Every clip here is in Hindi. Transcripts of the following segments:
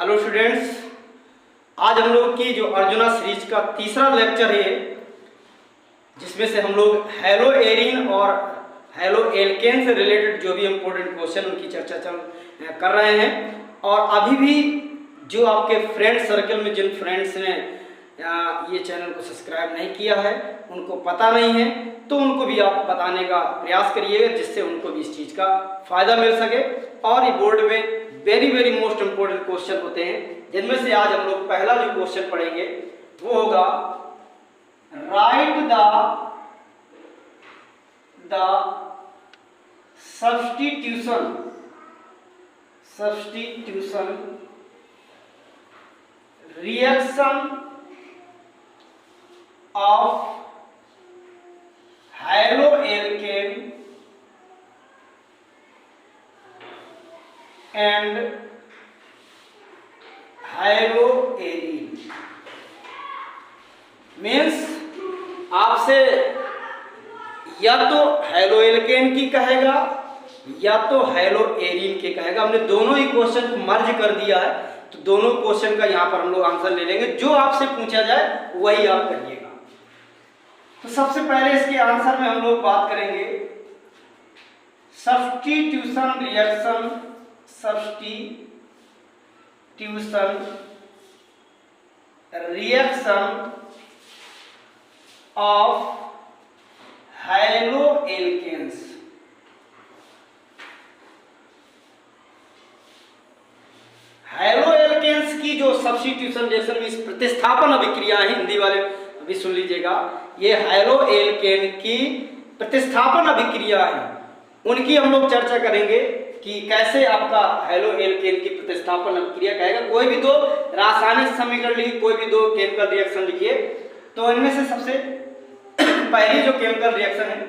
हेलो स्टूडेंट्स, आज हम लोग की जो अर्जुना सीरीज का तीसरा लेक्चर है, जिसमें से हम लोग हैलो एरीन और हैलो एल्केन से रिलेटेड जो भी इम्पोर्टेंट क्वेश्चन उनकी चर्चा कर रहे हैं। और अभी भी जो आपके फ्रेंड सर्कल में जिन फ्रेंड्स ने ये चैनल को सब्सक्राइब नहीं किया है, उनको पता नहीं है, तो उनको भी आप बताने का प्रयास करिएगा, जिससे उनको भी इस चीज़ का फायदा मिल सके। और ये बोर्ड में वेरी मोस्ट इम्पोर्टेंट क्वेश्चन होते हैं, जिनमें से आज हम लोग पहला जो क्वेश्चन पढ़ेंगे वो होगा right the substitution reaction of hello alkene and hello arene. Means आपसे या तो हैलो एल्केन की कहेगा या तो हैलो एरीन के कहेगा। हमने दोनों ही क्वेश्चन को मर्ज कर दिया है, तो दोनों क्वेश्चन का यहां पर हम लोग आंसर ले लेंगे। जो आपसे पूछा जाए वही आप करिएगा। तो सबसे पहले इसके आंसर में हम लोग बात करेंगे substitution reaction of haloalkanes. Haloalkanes की जो सब्स्टिट्यूशन रिएक्शन में प्रतिस्थापन अभिक्रिया है, हिंदी वाले अभी सुन लीजिएगा, ये हैलो एल्केन की प्रतिस्थापन अभिक्रिया है, उनकी हम लोग चर्चा करेंगे कि कैसे आपका हैलो एल्केन की प्रतिस्थापन अभिक्रिया कहेगा। कोई भी दो रासायनिक समीकरण लिखिए, कोई भी दो केमिकल रिएक्शन लिखिए। तो इनमें से सबसे पहली जो केमिकल रिएक्शन है,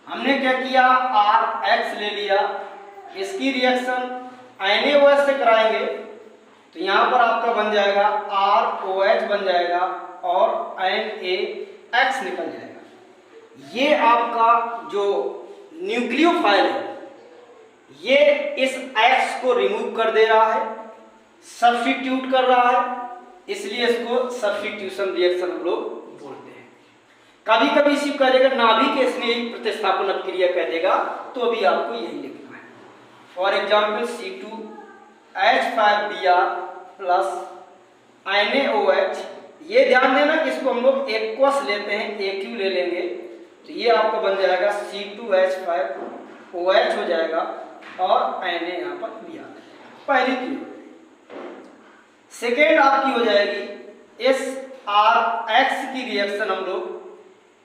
हमने क्या किया, RX ले लिया, इसकी रिएक्शन NaOH से कराएंगे तो यहां पर आपका बन जाएगा ROH बन जाएगा और NaX निकल जाएगा। ये आपका जो न्यूक्लियोफाइल है, ये इस X को रिमूव कर दे रहा है, सब्स्टिट्यूट कर रहा है, इसलिए इसको सब्स्टिट्यूशन रिएक्शन हम लोग बोलते हैं। कभी कभी इसी कह देगा नाभिक स्नेही प्रतिस्थापन अभिक्रिया कह देगा, तो अभी आपको यही लिखना है। For example C2H5Br plus NaOH। ये ध्यान देना कि इसको हम लोग एक्वस लेते हैं, AQ ले लेंगे, तो ये आपका बन जाएगा C2H5OH हो जाएगा और Na यहाँ पर Br। पहली की सेकेंड आपकी हो जाएगी इस RX की रिएक्शन हम लोग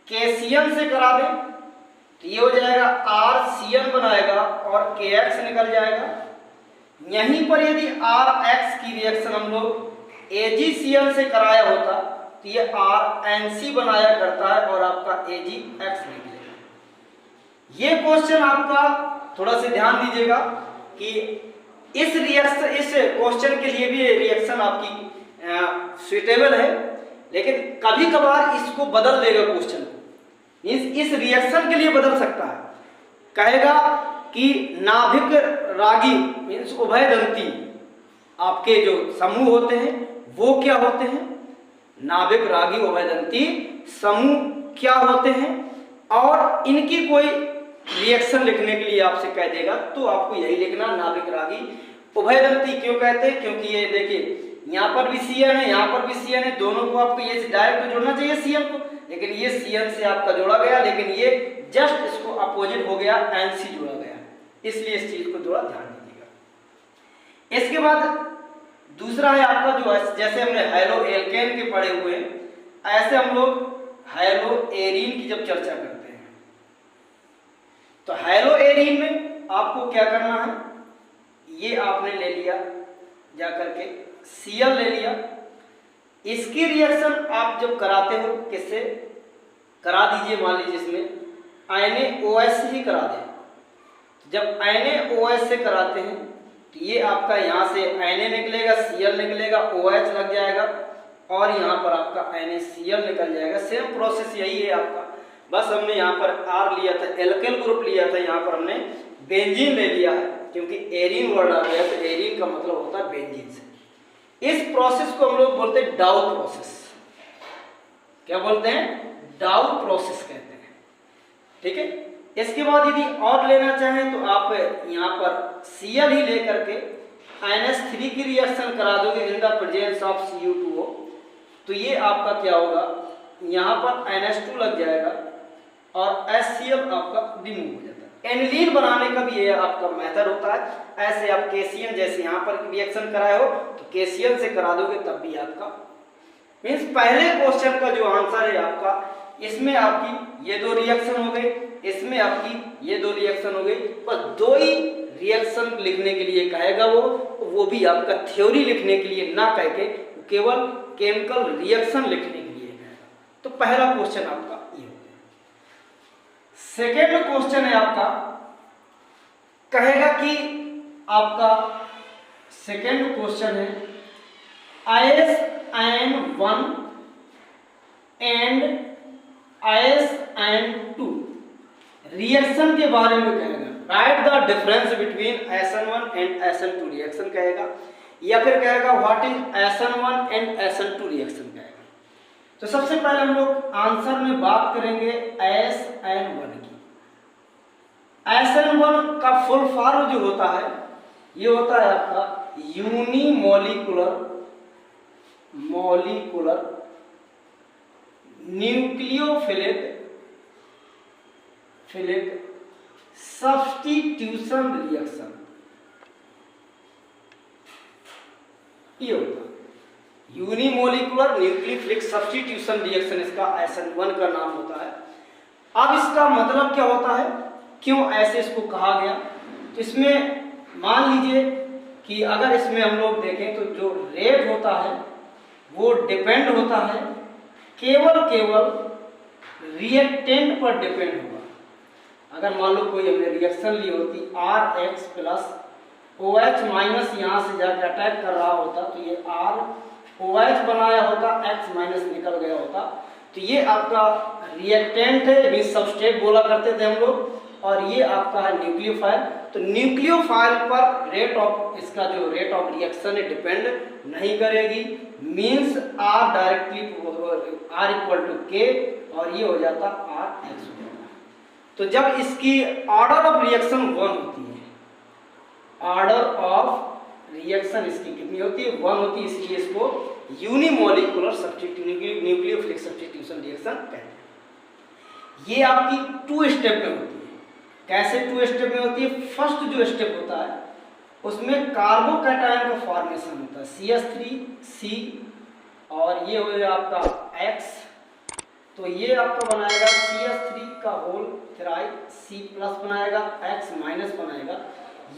KCN से करा दें, तो ये हो जाएगा RCN बनाएगा और KX निकल जाएगा। यहीं पर यदि RX की रिएक्शन हम लोग AgCN से कराया होता तो ये RNC बनाया करता है और आपका AgX निकलेगा। ये क्वेश्चन आपका थोड़ा सा ध्यान दीजिएगा कि इस क्वेश्चन के लिए भी रिएक्शन आपकी सुइटेबल है, लेकिन कभी कभार इसको बदल देगा क्वेश्चन को। इस रिएक्शन के लिए बदल सकता है, कहेगा कि नाभिक रागी मीन्स उभयदंती आपके जो समूह होते हैं वो क्या होते हैं, नाभिक रागी उभयदंती समूह क्या होते हैं, और इनकी कोई रिएक्शन लिखने के लिए आपसे कह देगा, तो आपको यही लिखना, नाभिक रागी उभयदंती क्यों कहते हैं, क्योंकि ये देखिए यहाँ पर भी CN है, यहाँ पर भी CN है, दोनों को आपको ये डायरेक्ट जोड़ना चाहिए CN को, लेकिन ये CN से आपका जोड़ा गया, लेकिन ये जस्ट इसको अपोजिट हो गया, NC जोड़ा गया, इसलिए इस चीज को थोड़ा ध्यान दीजिएगा। इसके बाद दूसरा है आपका जो जैसे हमने हैलो एल्केन के पढ़े हुए हैं, ऐसे हम लोग हैलो एरीन की जब चर्चा करते हैं, तो हैलो एरीन में आपको क्या करना है, ये आपने ले लिया जाकर के Cl ले लिया, इसकी रिएक्शन आप जब कराते हो किससे करा दीजिए, मान लीजिए इसमें NaOH से ही करा दें। जब NaOH से कराते हैं तो ये आपका यहाँ से Na निकलेगा, Cl निकलेगा, OH लग जाएगा और यहाँ पर आपका NaCl निकल जाएगा। सेम प्रोसेस यही है आपका, बस हमने यहाँ पर R लिया था, एल्केल ग्रुप लिया था, यहाँ पर हमने बेंजीन ले लिया है, क्योंकि एरीन वर्ड आ गया तो एरीन का मतलब होता है बेंजीन से। इस प्रोसेस को हम लोग बोलते हैं डाउ प्रोसेस। क्या बोलते हैं? डाउ प्रोसेस कहते हैं। ठीक है। इसके बाद यदि और लेना चाहें तो आप यहाँ पर Cl ही लेकर के NH3 की रिएक्शन करा दोगे in the presence of Cu2O, तो ये आपका क्या होगा, यहाँ पर NH2 लग जाएगा और HCl आपका रिमूव हो जाता है। एनिलीन बनाने का भी ये आपका मेथड होता है। ऐसे आप KCl जैसे यहाँ पर रिएक्शन कराए हो तो KCl से करा दोगे तब भी आपका मीन्स पहले क्वेश्चन का जो आंसर है आपका, इसमें आपकी ये दो रिएक्शन हो गई, इसमें आपकी ये दो रिएक्शन हो गई, बस दो ही रिएक्शन लिखने के लिए कहेगा वो भी आपका थ्योरी लिखने के लिए ना कह के केवल केमिकल रिएक्शन लिखने के लिए कहेगा। तो पहला क्वेश्चन आपका ये हो गया। सेकेंड क्वेश्चन है आपका, कहेगा कि आपका सेकेंड क्वेश्चन है ISN1 एंड ISN2 रिएक्शन के बारे में कहेगा। Right the difference between SN1 and SN2 reaction कहेगा, या फिर कहेगा what is SN1 and SN2 reaction कहेगा। तो सबसे पहले हम लोग आंसर में बात करेंगे SN1 की। SN1 का फुल फॉर्म जो होता है ये होता है आपका यूनिमोलिकुलर न्यूक्लियोफिलिक सब्स्टिट्यूशन रिएक्शन, ये होता है यूनिमोलिकुलर न्यूक्लियोफिलिक सब्स्टिट्यूशन रिएक्शन, इसका SN1 का नाम होता है। अब इसका मतलब क्या होता है, क्यों ऐसे इसको कहा गया, तो इसमें मान लीजिए कि अगर इसमें हम लोग देखें तो जो रेट होता है वो डिपेंड होता है केवल रिएक्टेंट पर डिपेंड होगा। अगर मान लो कोई हमने रिएक्शन ली होती RH प्लस OH माइनस यहाँ से जाकर अटैक कर रहा होता तो ये ROH बनाया होता, X माइनस निकल गया होता, तो ये आपका रिएक्टेंट है, भी सबस्ट्रेट बोला करते थे हम लोग, और ये आपका है न्यूक्लियोफाइल। तो न्यूक्लियोफाइल पर रेट ऑफ इसका जो रेट ऑफ रिएक्शन है डिपेंड नहीं करेगी, means R directly R equal to K और ये हो जाता RX। तो जब इसकी ऑर्डर ऑफ रिएक्शन 1 होती है, ऑर्डर ऑफ रिएक्शन इसकी कितनी होती है, 1 होती है, इसलिए इसको यूनिमोलिकुलर न्यूक्लियोफिलिक सब्स्टिट्यूशन रिएक्शन कहते हैं। ये आपकी 2 स्टेप में होती है। कैसे 2 स्टेप में होती है? फर्स्ट जो स्टेप होता है उसमें कार्बोकैटायन का फॉर्मेशन होता है CH3C और ये हो गया आपका X, तो ये आपका बनाएगा CH3 का होल थ्राई C प्लस बनाएगा, X माइनस बनाएगा।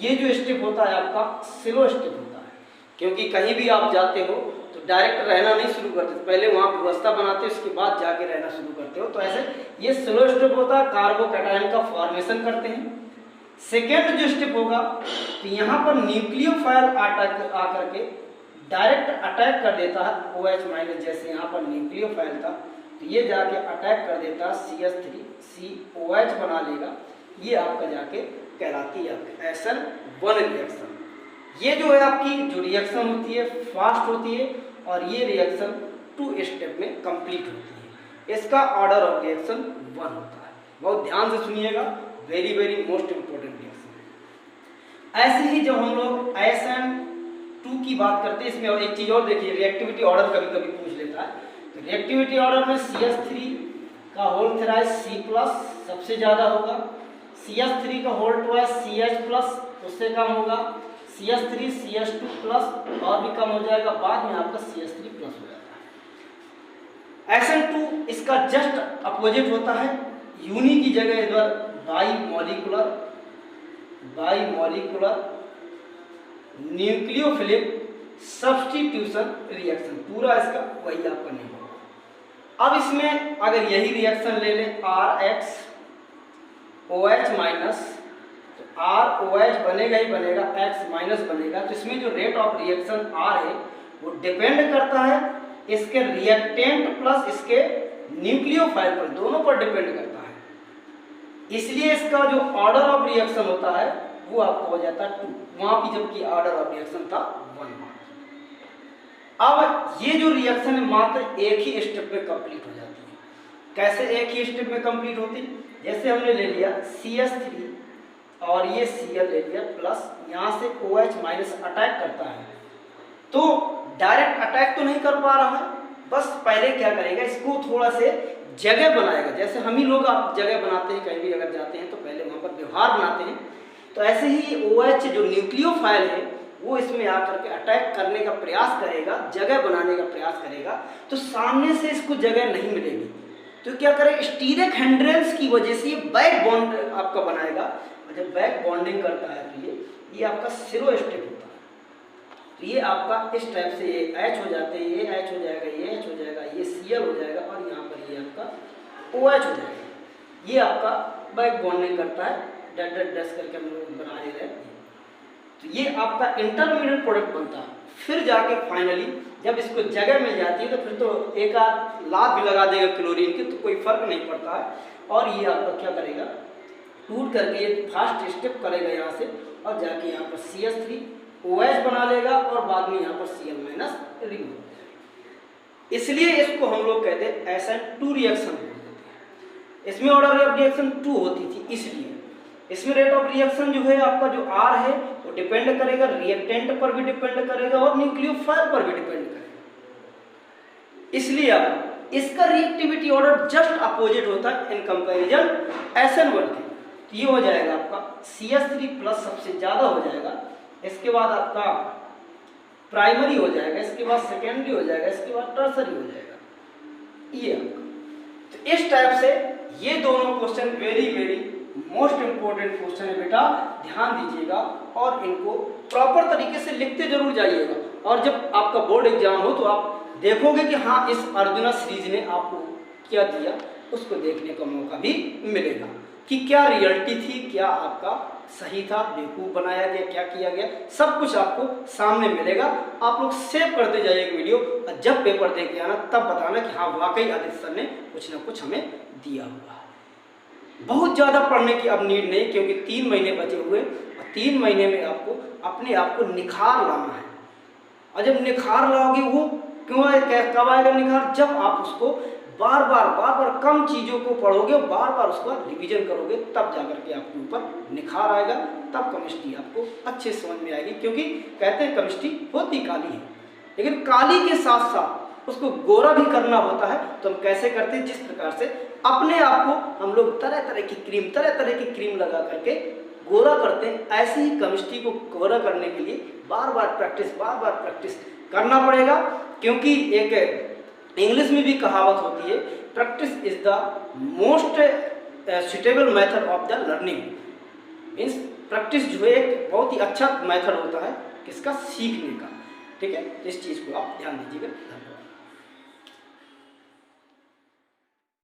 ये जो स्टेप होता है आपका स्लो स्टेप होता है, क्योंकि कहीं भी आप जाते हो तो डायरेक्ट रहना नहीं शुरू करते, पहले वहाँ व्यवस्था बनाते हो, उसके बाद जाके रहना शुरू करते हो। तो ऐसे ये स्लो स्टेप होता है, कार्बोकैटायन का फॉर्मेशन करते हैं। सेकेंड जो स्टेप होगा तो यहाँ पर न्यूक्लियोफाइल आकर के डायरेक्ट अटैक कर देता है OH माइनस, जैसे यहाँ पर न्यूक्लियोफाइल था तो ये जाके अटैक कर देता है CH3COH बना लेगा, ये आपका जाके कहलाती है आपकी SN1 रिएक्शन। ये जो है आपकी जो रिएक्शन होती है फास्ट होती है और ये रिएक्शन 2 स्टेप में कंप्लीट होती है। इसका ऑर्डर ऑफ रिएक्शन 1 होता है। बहुत ध्यान से सुनिएगा, very very most important reaction. ऐसे ही जब हम लोग SN2 की बात करते हैं, इसमें एक चीज और देखिए, रिएक्टिविटी ऑर्डर कभी कभी पूछ लेता है। तो रिएक्टिविटी ऑर्डर में CH3 का होल थ्राइस C प्लस सबसे ज्यादा होगा, CH3 का होल ट्वाइस CH प्लस उससे कम होगा, CH3 CH2 प्लस और भी कम हो जाएगा, बाद में आपका CH3 प्लस हो जाता है। SN2 इसका जस्ट अपोजिट होता है, यूनि की जगह इधर बाईमोलिकुलर न्यूक्लियोफिलिक सब्स्टिट्यूशन रिएक्शन, पूरा इसका वही आपका नहीं होगा। अब इसमें अगर यही रिएक्शन ले लें RX OH माइनस, तो ROH बनेगा ही बनेगा, X माइनस बनेगा, तो इसमें जो रेट ऑफ रिएक्शन R है वो डिपेंड करता है इसके रिएक्टेंट प्लस इसके न्यूक्लियोफाइल पर, दोनों पर डिपेंड करता है। इसलिए इसका जो ऑर्डर ऑफ रिएक्शन होता है वो आपका हो जाता है 2, वहाँ भी जबकि ऑर्डर ऑफ रिएक्शन था 1 मात्र। अब ये जो रिएक्शन है मात्र एक ही स्टेप में कंप्लीट हो जाती है। कैसे एक ही स्टेप में कंप्लीट होती है? जैसे हमने ले लिया CH3 और ये Cl ले लिया प्लस, यहाँ से OH माइनस अटैक करता है, तो डायरेक्ट अटैक तो नहीं कर पा रहा है, बस पहले क्या करेगा, इसको थोड़ा से जगह बनाएगा। जैसे हम ही लोग आप जगह बनाते हैं, कहीं भी अगर जाते हैं तो पहले वहाँ पर व्यवहार बनाते हैं, तो ऐसे ही OH जो न्यूक्लियोफाइल है वो इसमें आकर के अटैक करने का प्रयास करेगा, जगह बनाने का प्रयास करेगा, तो सामने से इसको जगह नहीं मिलेगी। तो क्या करेगा, स्टीरिक हिंड्रेंस की वजह से ये बैक बॉन्ड आपका बनाएगा, और जब बैक बॉन्डिंग करता है तो ये आपका सिरो स्टेप होता है। तो ये आपका इस टाइप से ये H हो जाते हैं, ये H हो जाएगा, ये H हो जाएगा, ये Cl हो जाएगा, और यहाँ पर ये आपका OH हो जाएगा। ये आपका बैक बॉन्डिंग करता है, डट डट डस करके हम लोग बना ले रहे हैं। तो ये आपका इंटरमीडिएट प्रोडक्ट बनता है। फिर जाके फाइनली जब इसको जगह मिल जाती है तो फिर तो एक आध लात भी लगा देगा क्लोरीन की, तो कोई फर्क नहीं पड़ता है। और ये आपका क्या करेगा, टूट करके ये फास्ट स्टेप करेगा यहाँ से, और जाके यहाँ पर CH3 OH बना लेगा, और बाद में यहाँ पर Cl माइनस रिमूव हो जाएगा। इसलिए इसको हम लोग कहते हैं SN2 रिएक्शन बोल देते हैं। इसमें ऑर्डर ऑफ रिएक्शन 2 होती थी, इसलिए इसमें रेट ऑफ रिएक्शन जो है आपका जो R है वो डिपेंड करेगा, रिएक्टेंट पर भी डिपेंड करेगा और न्यूक्लियोफाइल पर भी डिपेंड करेगा। इसलिए आप इसका रिएक्टिविटी ऑर्डर जस्ट अपोजिट होता है इन कंपैरिजन SN1 के। तो ये हो जाएगा आपका CH3 प्लस सबसे ज़्यादा हो जाएगा, इसके बाद आपका प्राइमरी हो जाएगा, इसके बाद सेकेंडरी हो जाएगा, इसके बाद टर्सरी हो जाएगा ये आपका। तो इस टाइप से ये दोनों question very most important question है बेटा, ध्यान दीजिएगा और इनको प्रॉपर तरीके से लिखते जरूर जाइएगा। और जब आपका बोर्ड एग्जाम हो तो आप देखोगे कि हाँ इस अर्जुना सीरीज ने आपको क्या दिया, उसको देखने का मौका भी मिलेगा कि क्या रियलिटी थी, क्या आपका सही था, बेवकूफ़ बनाया गया, क्या किया गया, सब कुछ आपको सामने मिलेगा। आप लोग सेव करते जाइए वीडियो, और जब पेपर दे के आना तब बताना कि हाँ वाकई आदित्य सर ने कुछ ना कुछ हमें दिया हुआ है। बहुत ज़्यादा पढ़ने की अब नीड नहीं, क्योंकि 3 महीने बचे हुए, और 3 महीने में आपको अपने आप को निखार लाना है। और जब निखार लाओगे वो क्यों कब आएगा निखार, जब आप उसको बार बार कम चीज़ों को पढ़ोगे, बार बार उसका रिवीजन करोगे, तब जाकर के आपके ऊपर निखार आएगा, तब केमिस्ट्री आपको अच्छे समझ में आएगी। क्योंकि कहते हैं केमिस्ट्री होती काली है, लेकिन काली के साथ साथ उसको गोरा भी करना होता है। तो हम कैसे करते हैं, जिस प्रकार से अपने आप को हम लोग तरह तरह की क्रीम लगा करके गोरा करते हैं, ऐसे ही केमिस्ट्री को गोरा करने के लिए बार बार प्रैक्टिस करना पड़ेगा। क्योंकि एक इंग्लिश में भी कहावत होती है, practice is the most suitable method of the learning. Means practice जो है एक बहुत ही अच्छा मेथड होता है किसका, सीखने का। ठीक है, इस चीज़ को आप ध्यान दीजिएगा। धन्यवाद।